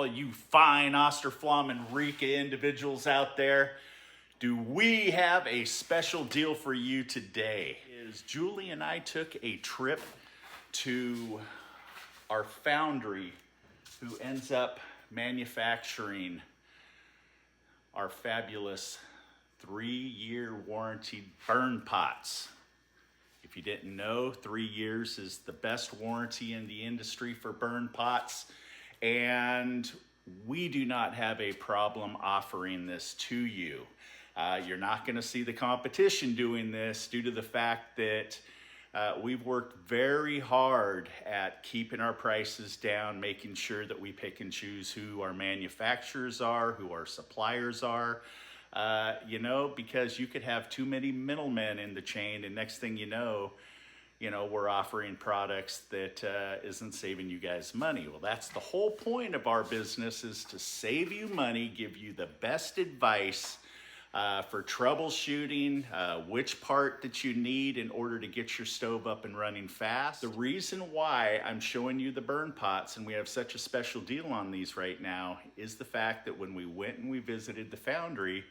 of you fine Austroflamm and Rika individuals out there. Do we have a special deal for you today? Julie and I took a trip to our foundry who ends up manufacturing our fabulous 3-year warranty Burnpots. If you didn't know, 3 years is the best warranty in the industry for Burnpots, and we do not have a problem offering this to you. You're not going to see the competition doing this due to the fact that we've worked very hard at keeping our prices down, making sure that we pick and choose who our manufacturers are, who our suppliers are. Because you could have too many middlemen in the chain, and next thing you know, we're offering products that isn't saving you guys money. Well, that's the whole point of our business, is to save you money, give you the best advice for troubleshooting, which part that you need in order to get your stove up and running fast. The reason why I'm showing you the Burnpots and we have such a special deal on these right now is the fact that when we went and we visited the foundry,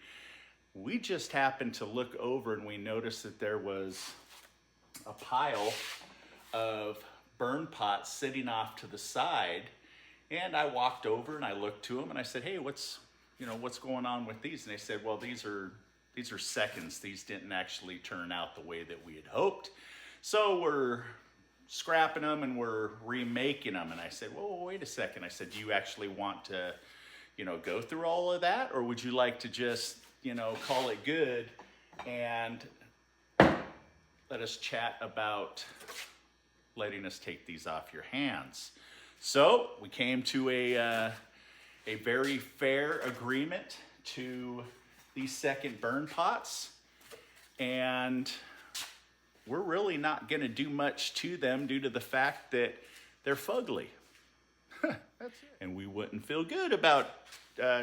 we just happened to look over and we noticed that there was a pile of Burnpots sitting off to the side. And I walked over and I looked to them and I said, hey, what's going on with these? And they said, well, these are seconds. These didn't actually turn out the way that we had hoped. So we're scrapping them and we're remaking them. And I said, well, wait a second. I said, do you actually want to, go through all of that? Or would you like to just, call it good and let us chat about letting us take these off your hands? So we came to a very fair agreement to these second Burnpots, and we're really not going to do much to them due to the fact that they're fugly. That's it. And we wouldn't feel good about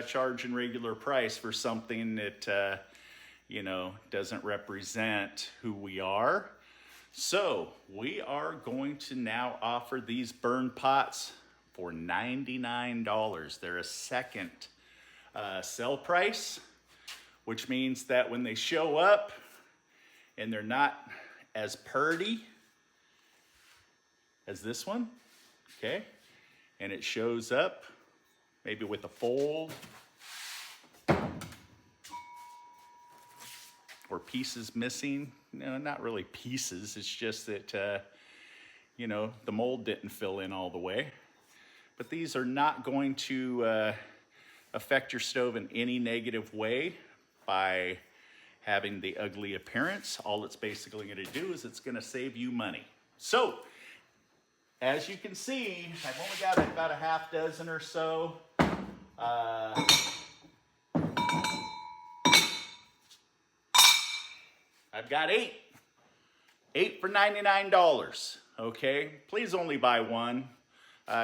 charging regular price for something that doesn't represent who we are. So we are going to now offer these Burnpots for $99. They're a second sell price, which means that when they show up and they're not as purty as this one, okay, and it shows up maybe with a fold or pieces missing. No, not really pieces. It's just that, the mold didn't fill in all the way. But these are not going to affect your stove in any negative way by having the ugly appearance. All it's basically going to do is it's going to save you money. So, as you can see, I've only got about a half dozen or so. I've got 8 for $99, okay? Please only buy one.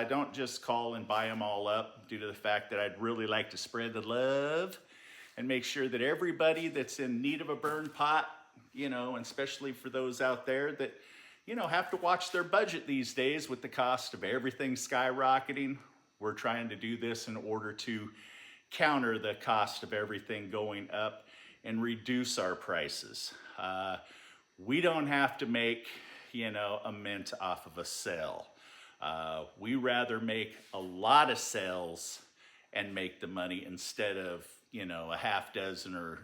Don't just call and buy them all up, due to the fact that I'd really like to spread the love and make sure that everybody that's in need of a Burnpot, and especially for those out there that, have to watch their budget these days with the cost of everything skyrocketing. We're trying to do this in order to counter the cost of everything going up and reduce our prices. We don't have to make, a mint off of a sale. We rather make a lot of sales and make the money instead of, a half dozen or,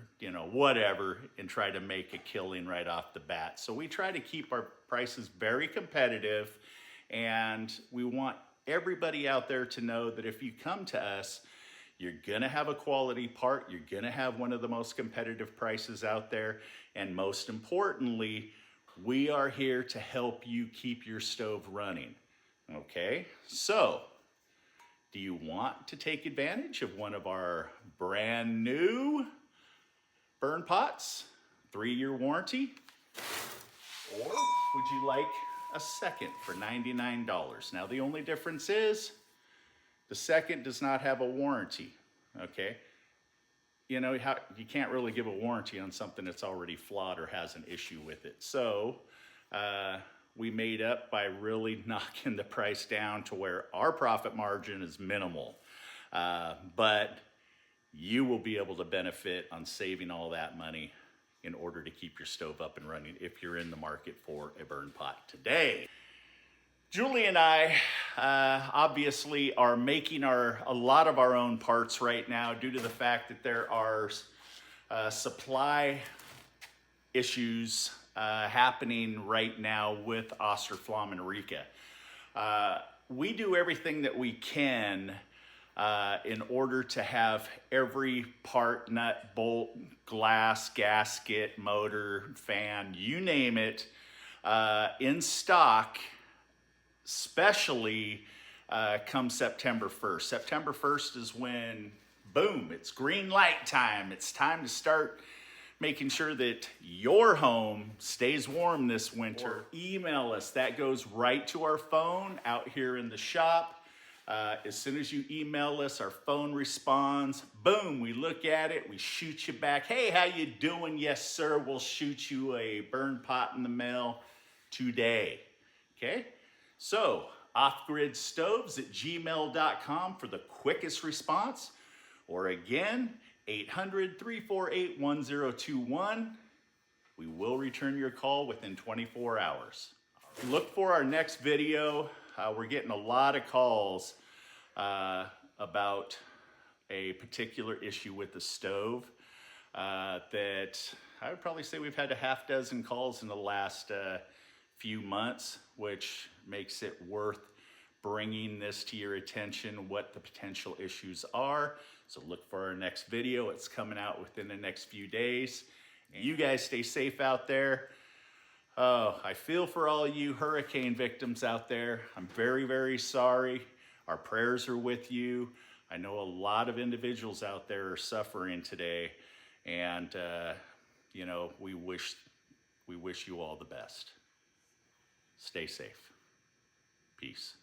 whatever, and try to make a killing right off the bat. So we try to keep our prices very competitive, and we want everybody out there to know that if you come to us, you're gonna have a quality part, you're gonna have one of the most competitive prices out there, and most importantly, we are here to help you keep your stove running. Okay, so do you want to take advantage of one of our brand new Burnpots, 3-year warranty? Or would you like a second for $99? Now, the only difference is the second does not have a warranty, okay? You can't really give a warranty on something that's already flawed or has an issue with it. So we made up by really knocking the price down to where our profit margin is minimal. but you will be able to benefit on saving all that money in order to keep your stove up and running if you're in the market for a burn pot today. Julie and I obviously are making a lot of our own parts right now due to the fact that there are supply issues happening right now with Austroflamm and Rika. We do everything that we can in order to have every part, nut, bolt, glass, gasket, motor, fan, you name it, in stock, especially come September 1st. September 1st is when, boom, it's green light time. It's time to start making sure that your home stays warm this winter. Or email us. That goes right to our phone out here in the shop. As soon as you email us, our phone responds. Boom, we look at it, we shoot you back. Hey, how you doing? Yes, sir, we'll shoot you a burn pot in the mail today. Okay? So, offgridstoves@gmail.com for the quickest response. Or again, 800-348-1021. We will return your call within 24 hours. Look for our next video. We're getting a lot of calls about a particular issue with the stove that I would probably say we've had a half dozen calls in the last few months, which makes it worth bringing this to your attention, what the potential issues are. So look for our next video. It's coming out within the next few days. You guys stay safe out there. Oh, I feel for all you hurricane victims out there. I'm very, very sorry. Our prayers are with you. I know a lot of individuals out there are suffering today, and you know, we wish you all the best. Stay safe. Peace.